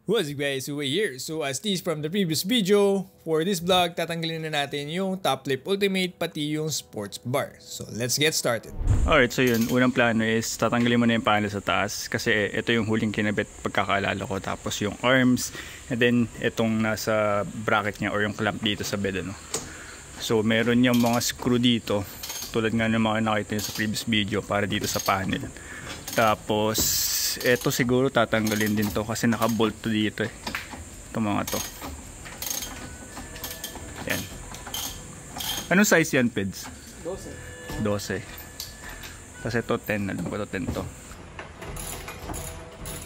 What's up guys, Uwe here. So as teased from the previous video, for this vlog, tatanggalin na natin yung Top Flip Ultimate pati yung sports bar. So let's get started. Alright, so yun, unang plano is tatanggalin mo na yung panel sa taas kasi ito yung huling kinabit pagkakaalala ko, tapos yung arms, and then itong nasa bracket niya or yung clamp dito sa bed, ano. So meron yung mga screw dito, tulad nga ng mga nakita nyo sa previous video, para dito sa panel. Tapos eto siguro tatanggalin din to kasi naka-bolt to dito eh. Ito mga to. Yan. Anong size yan, Peds? 12. 12. Tapos ito 10. Alam ko to 10 to.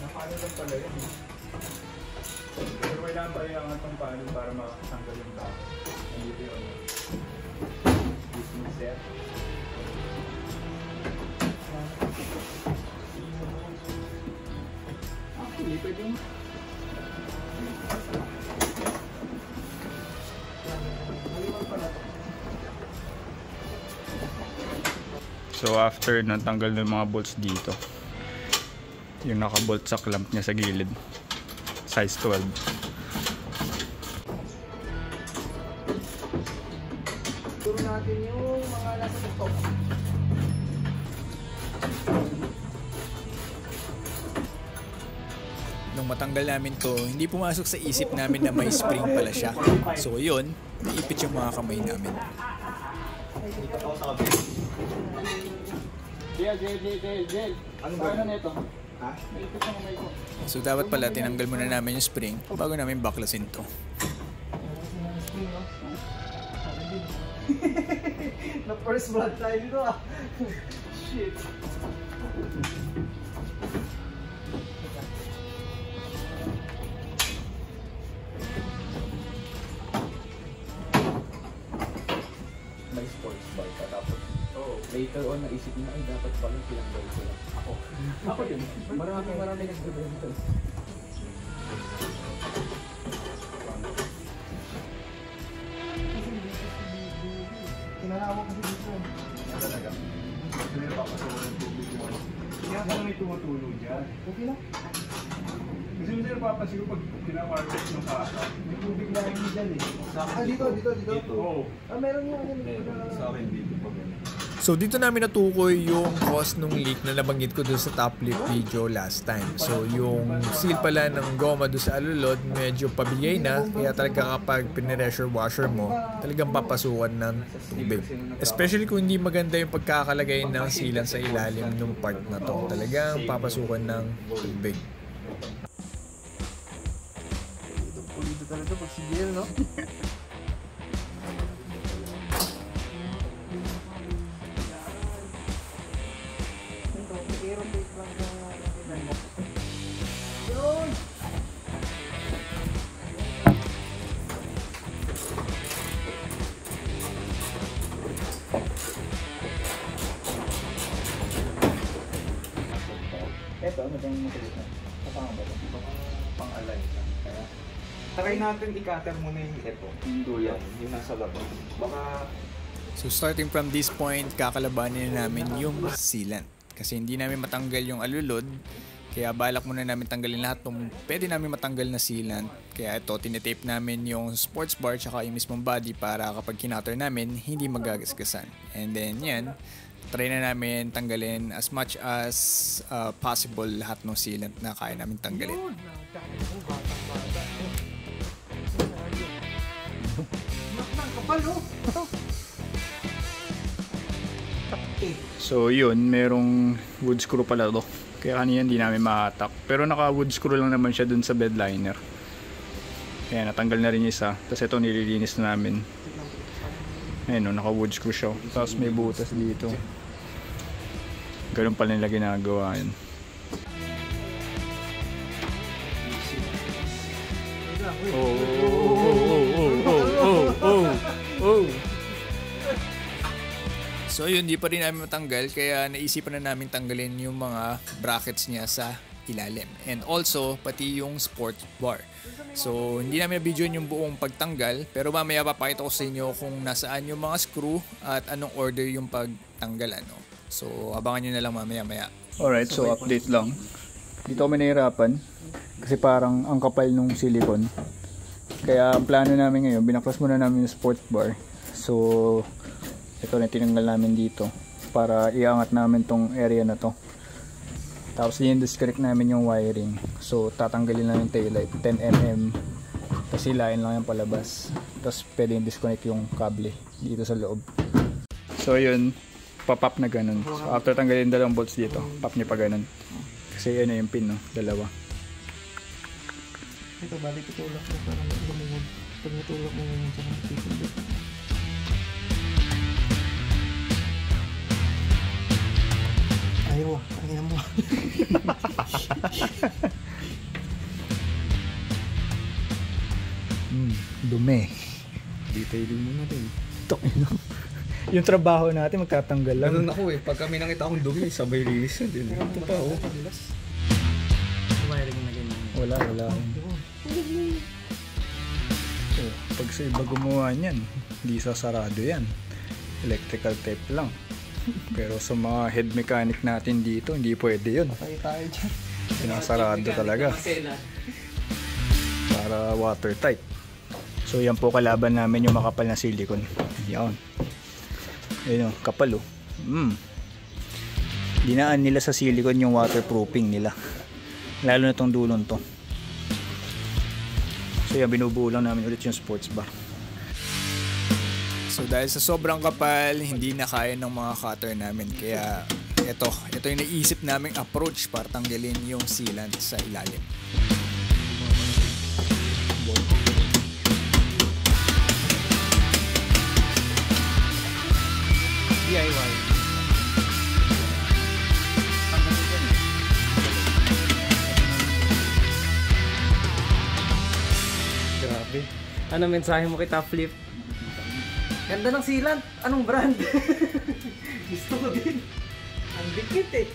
Napano lang pala yan. Pero kailangan pa yung itong paano para makatanggal yung tao. Nandito yun. Business set. So after natanggal ng mga bolts dito, yung nakabolt sa clamp niya sa gilid, size 12. Turo natin yung mga nasa TikTok. Nung matanggal namin to, hindi pumasok sa isip namin na may spring pala siya. So yun, naipit yung mga kamay namin. Ano ba nito? Ha? So dapat pala tinanggal muna namin yung spring bago namin baklasin to. Na first blood tayo dito ah. Shit. May sports bar ka, tapos later on naisip na ay dapat pala tinanggal ko lang. Ako din. Marami nagbibenta. Kinalawa kasi dito. Talaga. Hindi na papasukan ng tubig mo. Kaya kung may tumutulog dyan. Okay lang. Kasi hindi na papasiguro pag kinakarpet ng kasa. May tubig na hindi dyan eh. Dito. Oo. Meron yung ano. Sa akin dito pag So dito namin natukoy yung cause nung leak na nabanggit ko doon sa Top Flip video last time. So yung seal pala ng goma doon sa alulod medyo pabigay na, kaya talaga kapag pinressure washer mo, talagang papasukan ng tubig. Especially kung hindi maganda yung pagkakalagay ng sealant sa ilalim ng part na to, talagang papasukan ng tubig. Dito talaga pag sigil, no? eto, ano bang matulit na? Kapang ba ito? Pang-alay lang. Kaya try natin i-cutter muna yung ito. Yung duyan, yung nasa labas. Baka So starting from this point, kakalabanin na namin yung sealant. Kasi hindi namin matanggal yung alulod, kaya balak muna namin tanggalin lahat ng pwede namin matanggal na sealant. Kaya ito, tinetape namin yung sports bar tsaka yung mismong body para kapag kinatter namin, hindi magagasgasan. And then yan, try na namin tanggalin as much as possible lahat ng sealant na kaya namin tanggalin. So yun, merong wood screw pala to. Kaya kanina hindi namin ma-attack. Pero naka wood screw lang naman siya dun sa bed liner. Kaya natanggal na rin yung isa. Tapos ito nililinis na namin. Ayun o, naka wood screw siya. Tapos may butas dito. Ganun pala nila ginagawa yun. So yun, di pa rin namin matanggal, kaya naisipan na namin tanggalin yung mga brackets niya sa ilalim. And also, pati yung sports bar. So hindi namin na-video yung buong pagtanggal, pero mamaya papakita ko sa inyo kung nasaan yung mga screw at anong order yung pagtanggal. So abangan nyo na lang mamaya. Alright, so update lang. Dito kami nahirapan kasi parang ang kapal nung silicone. Kaya ang plano namin ngayon, binaklas muna namin yung sports bar. So ito na tinanggal namin dito para iangat namin tong area na to. Tapos i-disconnect namin yung wiring. So tatanggalin lang yung taillight 10mm. Tapos hilain lang yung palabas. Tapos pwede yung disconnect yung kable dito sa loob. So yun, papap na ganun. So after tanggalin dalawang bolts dito, pop niya pa ganun. Kasi yun yung pin, no? Dalawa. Ito, balik itulak mo para lumunod. Pag natulak mo ngayon sa mga pipindot. Ayaw ah, tangina mo. Dumi. Detailing mo na din. Yung trabaho natin magtatanggal lang. Ganun ako eh. Pag kami nakita akong dumi, sabay linis na din. Ito pa oh. Wiring na ganyan. Wala. Oh, pag sa iba gumawa niyan, hindi sasarado yan. Electrical tape lang. Pero sa mga head mechanic natin dito, hindi pwede yun. Patay tayo dyan. Sinasarado talaga. Para watertight. So yan po kalaban namin yung makapal na silicone. Yan. Ayun o, kapal o. Dinaan nila sa silicone yung waterproofing nila. Lalo na tong dulon to. So yan, binubuo lang namin ulit yung sports bar. So dahil sa sobrang kapal, hindi na kaya ng mga cutter namin. Kaya ito yung naisip naming approach para tanggalin yung sealant sa ilalim. DIY. Grabe. Ano mensahe mo kita, Flip? Ganda ng sealant. Anong brand? Gusto ko din. Ang dikit eh.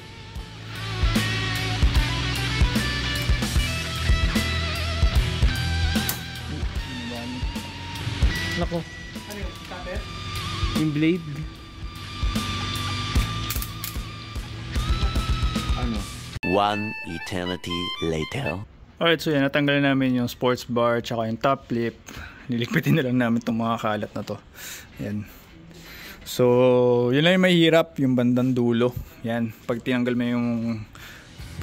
Nako. Ano yung cutter? Yung blade. Ano? One eternity later. Alright, so yan, natanggal namin yung sports bar tsaka yung top lip. Nilikpitin na lang namin itong mga kalat na to. Yan. So, yun lang yung mahirap, yung bandang dulo. Yan, pag tinanggal mo yung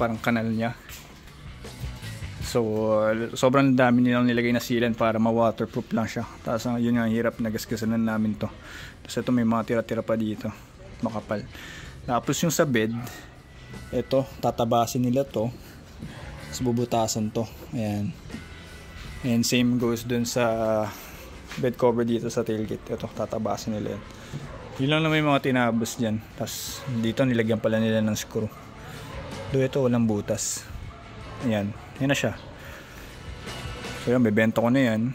parang kanal niya. So, sobrang dami nilang nilagay na sealant para ma-waterproof lang siya. Tapos yun yung hirap, nagasgasanan namin to. Tapos ito may mga tira-tira pa dito. Makapal. Tapos yung sa bed, ito, tatabasin nila to. Tapos bubutasan to. Ayan. And same goes dun sa bed cover dito sa tailgate. Ito, tatabasin nila yan. Yun lang naman yung mga tinabos dyan. Tapos dito nilagyan pala nila ng screw. Do ito, walang butas. Ayan. Yan na siya. So yan, bebenta ko na yan.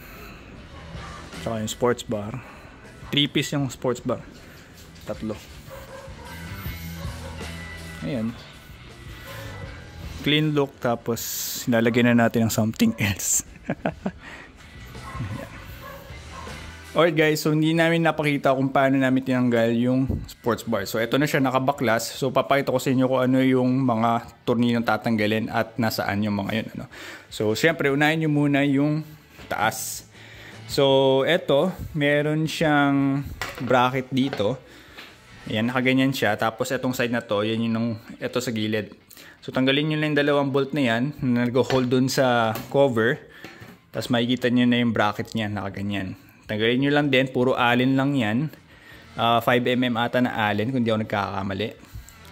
Tsaka yung sports bar. 3-piece yung sports bar. 3. Ayan. Clean look, tapos nilalagyan na natin ng something else. Alright guys, so hindi namin napakita kung paano namin tinanggal yung sports bar. So ito na siya, nakabaklas. So papakita ko sa inyo kung ano yung mga tornilong tatanggalin at nasaan yung mga yun. Ano. So siyempre, unahin nyo muna yung taas. So ito, meron siyang bracket dito. Ayan, nakaganyan siya. Tapos itong side na to, yan yung ito sa gilid. So tanggalin nyo lang yung dalawang bolt na yan, na nag-hold dun sa cover. Tapos makikita nyo na yung bracket niya, nakaganyan. Tanggalin nyo lang din, puro allen lang yan. 5mm ata na allen, kung di ako nagkakamali.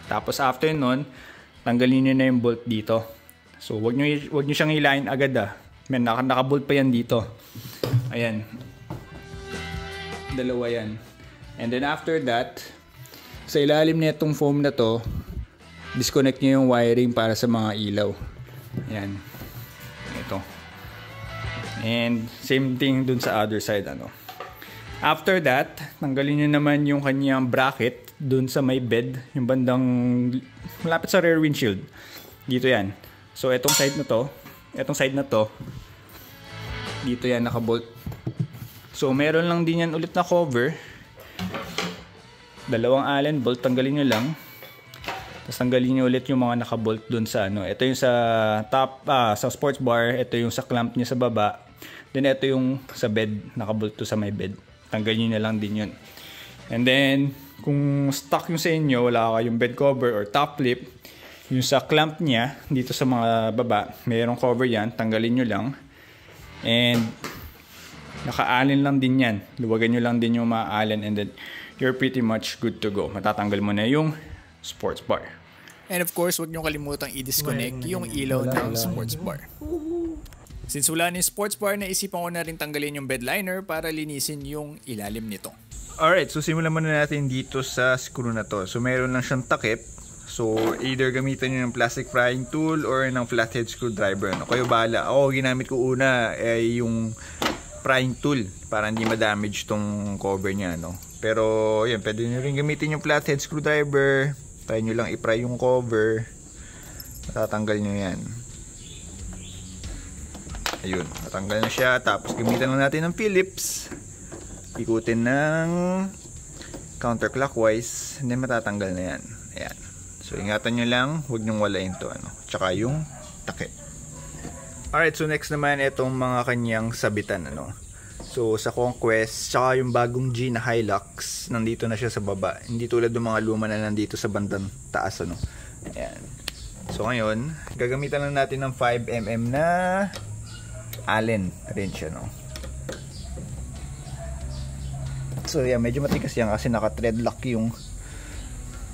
Tapos after nun, tanggalin nyo na yung bolt dito. So wag nyo siyang hilahin agad ah. Man, naka-bolt pa yan dito. Ayan. Dalawa yan. And then after that, sa ilalim na itong foam na to, disconnect nyo yung wiring para sa mga ilaw. Ayan. Ito. And same thing dun sa other side. Ano. After that, tanggalin nyo naman yung kanyang bracket dun sa may bed. Yung bandang malapit sa rear windshield. Dito yan. So itong side na to, dito yan nakabolt. So meron lang din yan ulit na cover. Dalawang allen bolt, tanggalin nyo lang. Tapos tanggalin nyo ulit yung mga nakabolt dun sa ano. Ito yung sa top, sa sports bar. Ito yung sa clamp niya sa baba. Then ito yung sa bed, nakabolt to sa may bed. Tanggalin nyo na lang din yun. And then, kung stuck yung sa inyo, wala kayong bed cover or top lip, yung sa clamp niya, dito sa mga baba, mayroong cover yan. Tanggalin nyo lang. And naka-allen lang din yan. Luwagan nyo lang din yung mga allen and then you're pretty much good to go. Matatanggal mo na yung sports bar. And of course, huwag nyo kalimutang i-disconnect yung ilaw ng sports bar. Since wala na yung sports bar, naisipan ko na rin tanggalin yung bed liner para linisin yung ilalim nito. Alright, so simulan muna natin dito sa screw na to. So meron lang siyang takip. So either gamitan nyo ng plastic prying tool or ng flathead screwdriver. Ano? Kayo bahala. Ako ginamit ko una ay yung prying tool para hindi ma-damage tong cover niya. No? Pero yan, pwede nyo rin gamitin yung flathead screwdriver. Try nyo lang i-pry yung cover. Matatanggal nyo yan. Ayun, natanggal na siya. Tapos gamitan lang natin ng Phillips. Ikutin ng counterclockwise. And then matatanggal na yan. Ayan. So ingatan nyo lang, huwag nyong walain to. Tsaka yung takip. Alright, so next naman itong mga kanyang sabitan. So sa Conquest, tsaka yung bagong G na Hilux, nandito na siya sa baba. Hindi tulad ng mga luma na nandito sa bandang taas. Ayan. So ngayon, gagamitan lang natin ng 5mm na Allen wrench. So yan, medyo matigas yan kasi naka-thread lock yung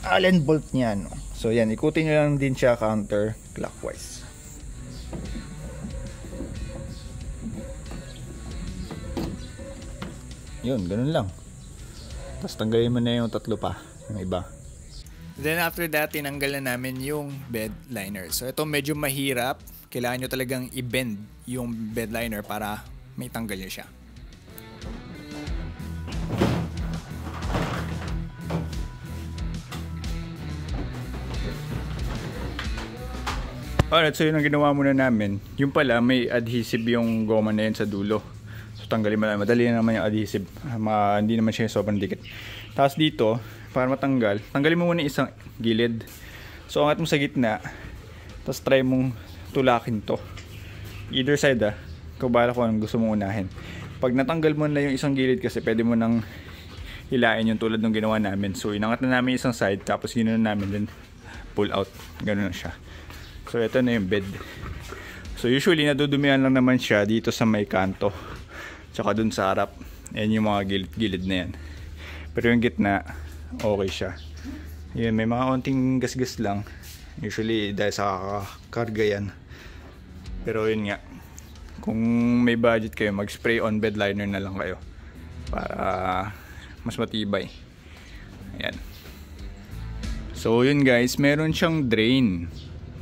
Allen bolt niya. So yan, ikutin nyo lang din siya counterclockwise. Yun, ganun lang. Tapos tanggalin mo na yung tatlo pa, yung iba. Then after that, tinanggal na namin yung bed liner. So ito medyo mahirap. Kailangan nyo talagang i-bend yung bed liner para may tanggal nyo siya. Alright, so yun ang ginawa muna namin. Yung pala, may adhesive yung goma na yun sa dulo. So tanggalin mo na. Madali na naman yung adhesive. Hindi naman siya sobrang dikit. Tapos dito, para matanggal, tanggalin mo muna isang gilid. So angat mo sa gitna. Tapos try mong tulakin to. Either side Ikaw bahala kung anong gusto mong unahin. Pag natanggal mo na yung isang gilid kasi pwede mo nang hilain yung tulad ng ginawa namin. So inangat na namin isang side. Tapos ginawa namin then pull out. Ganun na siya. So ito na yung bed. So usually nadudumihan lang naman siya dito sa may kanto. Tsaka dun sa harap. Ayan yung mga gilid-gilid na yan. Pero yung gitna, okay siya. Yan, may mga onting gasgas lang. Usually dahil sa karga yan. Pero yun nga. Kung may budget kayo, mag-spray on bed liner na lang kayo. Para mas matibay. Ayan. So yun guys, meron siyang drain.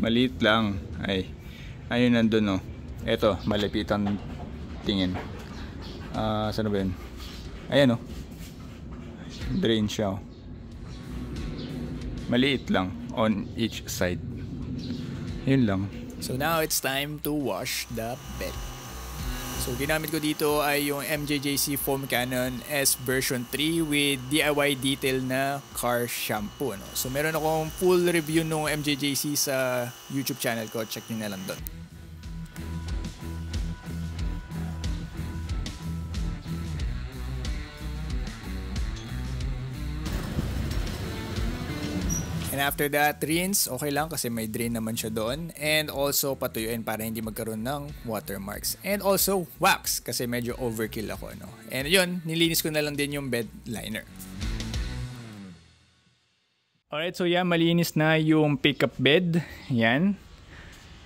Maliit lang. Ayun nandun Eto, malapitan tingin. Saan ba yun? Ayan drain siya. Maliit lang on each side. Yun lang. So now it's time to wash the bed. So ginamit ko dito ay yung MJJC Foam Cannon S version 3 with DIY detail na car shampoo. So meron akong full review ng MJJC sa YouTube channel ko. Check nyo na lang doon. And after that, rinse. Okay lang kasi may drain naman siya doon. And also patuyuin para hindi magkaroon ng watermarks. And also wax kasi medyo overkill ako. And yun, nilinis ko na lang din yung bed liner. Alright, so yan, malinis na yung pickup bed. Yan.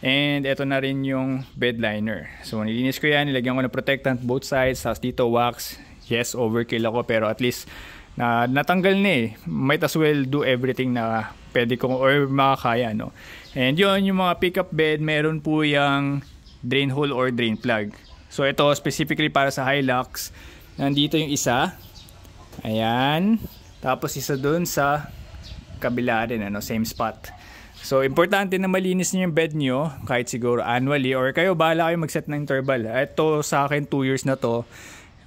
And eto na rin yung bed liner. So nilinis ko yan, nilagyan ko ng protectant both sides. Tapos dito wax. Yes, overkill ako pero at least natanggal na might as well do everything na pwede kong or makakaya and yun yung mga pickup bed meron po yung drain hole or drain plug. So ito specifically para sa Hilux, nandito yung isa, ayan, tapos isa dun sa kabila rin same spot. So importante na malinis niyo yung bed nyo kahit siguro annually or kayo bahala kayo mag-set ng interval. Ito sa akin 2 years na to.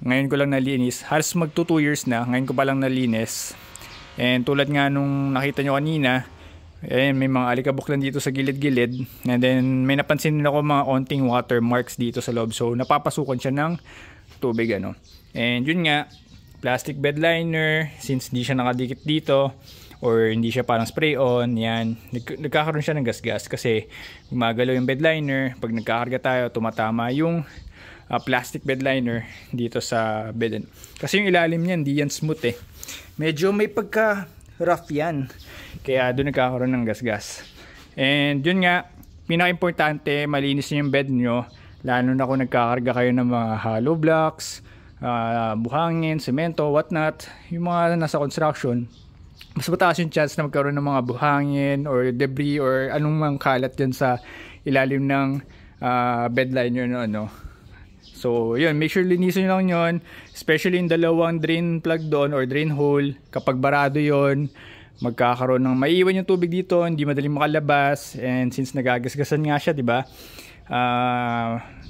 Ngayon ko lang nalinis. Halos magto 2 years na. Ngayon ko pa lang nalinis. And tulad nga nung nakita nyo kanina, Ayan, may mga alikabok lang dito sa gilid-gilid. And then may napansin din ako mga onting watermarks dito sa loob. So napapasukan siya ng tubig ano. And yun nga, plastic bed liner, since hindi siya nakadikit dito or hindi siya parang spray on, yan, nagkakaroon siya ng gasgas kasi gumagalaw yung bed liner. Pag nagkakarga tayo, tumatama yung plastic bed liner dito sa bed. Kasi yung ilalim niyan, hindi yan smooth eh. Medyo may pagka rough yan. Kaya doon nagkakaroon ng gasgas. And yun nga, pinaka-importante, malinis niyo yung bed nyo. Lalo na kung nagkakarga kayo ng mga hollow blocks, buhangin, semento, whatnot. Yung mga nasa construction, mas mataas yung chance na magkaroon ng mga buhangin or debris or anong mga kalat dyan sa ilalim ng bed liner no, ano. So yun, make sure linisin nyo lang yun, especially yung dalawang drain plug doon or drain hole. Kapag barado yun, magkakaroon ng maiiwan yung tubig dito, hindi madaling makalabas. And since nagagasgasan nga siya, diba,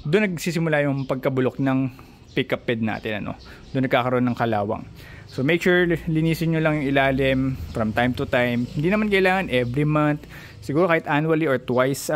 doon nagsisimula yung pagkabulok ng pickup bed natin ano. Doon nagkakaroon ng kalawang. So make sure linisin nyo lang yung ilalim from time to time. Hindi naman kailangan every month. Siguro kahit annually or twice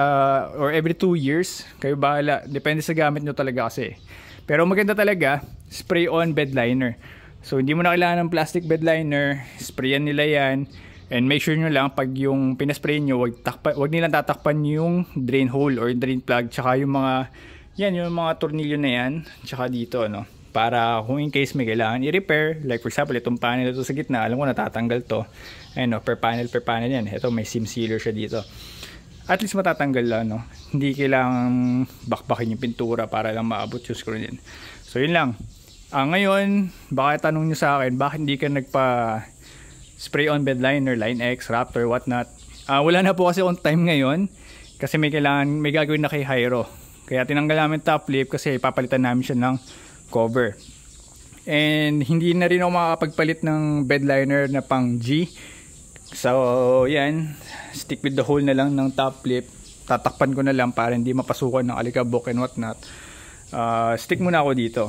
or every 2 years. Kayo bahala. Depende sa gamit nyo talaga kasi. Pero maganda talaga, spray on bed liner. So hindi mo na kailangan ng plastic bed liner. Sprayan nila yan. And make sure nyo lang pag yung pinaspray nyo, wag nilang tatakpan yung drain hole or drain plug. Tsaka yung mga, yan, yung mga tornilyo na yan. Tsaka dito, no. Para kung in case may kailangan i-repair, like for example itong panel ito sa gitna, alam ko natatanggal to, ayun, no, per panel yan, ito may seam sealer siya dito, at least matatanggal lang, no? Hindi kailangan bakbakin yung pintura para lang maabot yung screw din. So yun lang. Ngayon baka tanong nyo sa akin, bakit hindi ka nagpa spray on bed liner, Line X, Raptor, whatnot. Wala na po kasi on time ngayon kasi may gagawin na kay Hyro, kaya tinanggal namin top lip kasi papalitan namin siya ng cover. And hindi na rin ako makakapagpalit ng bed liner na pang G. So yan, stick with the hole na lang ng top lip. Tatakpan ko na lang para hindi mapasukan ng alikabok and whatnot. Stick muna ako dito.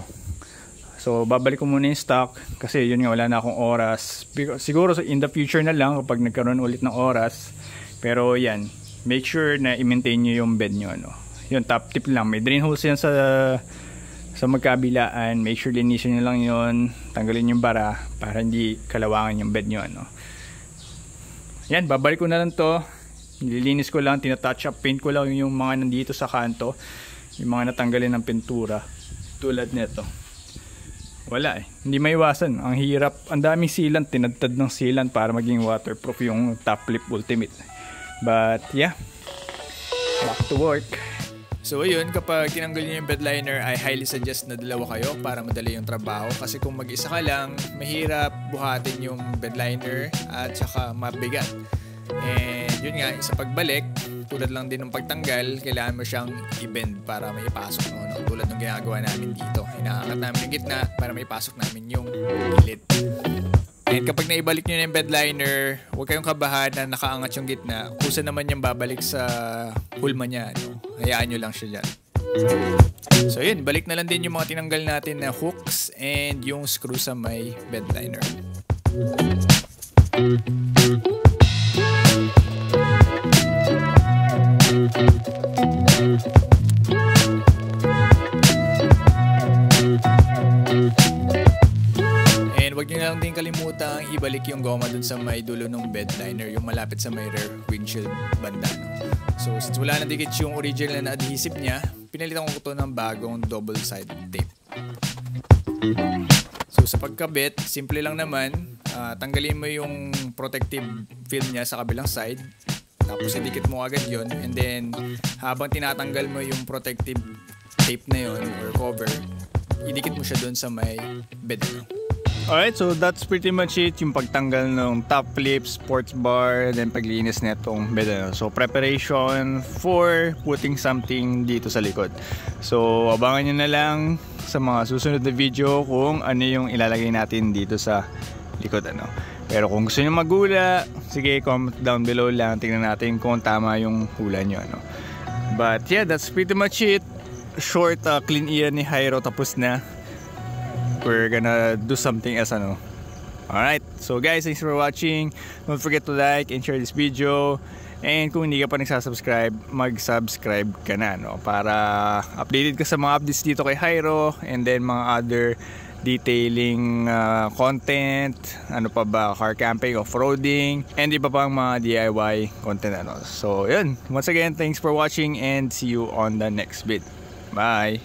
So babalik ko muna yung stock kasi yun nga, wala na akong oras. Siguro in the future na lang kapag nagkaroon ulit ng oras. Pero yan, make sure na i-maintain nyo yung bed nyo, no? Yun, top tip lang, may drain holes yan sa magkabilaan. Make sure linisin nyo lang yun, tanggalin yung bara para hindi kalawangan yung bed nyo, ano. Yan, babalik ko na lang to, nililinis ko lang, tinatouch up, paint ko lang yung mga nandito sa kanto, yung mga natanggalin ng pintura tulad nito. Wala eh, hindi maiwasan, ang hirap, ang daming sealant, tinadtad ng sealant para maging waterproof yung top lip ultimate. But yeah, back to work. So ayun, kapag tinanggal nyo yung bed liner, I highly suggest na dalawa kayo para madali yung trabaho. Kasi kung mag-isa ka lang, mahirap buhatin yung bed liner at saka mabigat. And yun nga, sa pagbalik, tulad lang din ng pagtanggal, kailangan mo siyang i-bend para may ipasok mo, no? Tulad ng ginagawa namin dito. Inaangat namin yung gitna para may ipasok namin yung gilid. And kapag naibalik nyo na yung bed liner, huwag kayong kabahan na nakaangat yung gitna. Kusa naman yung babalik sa hulma niya, no? Hayaan nyo lang siya dyan. So yun, balik na lang din yung mga tinanggal natin na hooks and yung screw sa may bed liner. Huwag nyo lang din kalimutang ibalik yung goma dun sa may dulo ng bed liner, yung malapit sa may rear windshield banda, no? So since wala na dikit yung original na adhesive niya, pinalitan ko ito ng bagong double-sided tape. So sa pagkabit, simple lang naman. Tanggalin mo yung protective film niya sa kabilang side, tapos idikit mo agad yon, and then habang tinatanggal mo yung protective tape na yon or cover, idikit mo siya dun sa may bed. Alright, so that's pretty much it, yung pagtanggal ng top lip, sports bar, then paglinis na itong bed. So preparation for putting something dito sa likod. So abangan nyo na lang sa mga susunod na video kung ano yung ilalagay natin dito sa likod, ano. Pero kung gusto nyo magula, sige, comment down below lang, tingnan natin kung tama yung hula nyo, ano. But yeah, that's pretty much it. Short clean ear ni Hyro, tapos na. We're gonna do something else, ano. Alright, so guys, thanks for watching. Don't forget to like and share this video. And kung hindi ka pa nagsasubscribe, mag-subscribe ka na, no? Para updated ka sa mga updates dito kay Jairo, and then mga other detailing content, ano pa ba, car camping, off-roading, and iba pang mga DIY content, ano. So yun, once again, thanks for watching and see you on the next vid. Bye!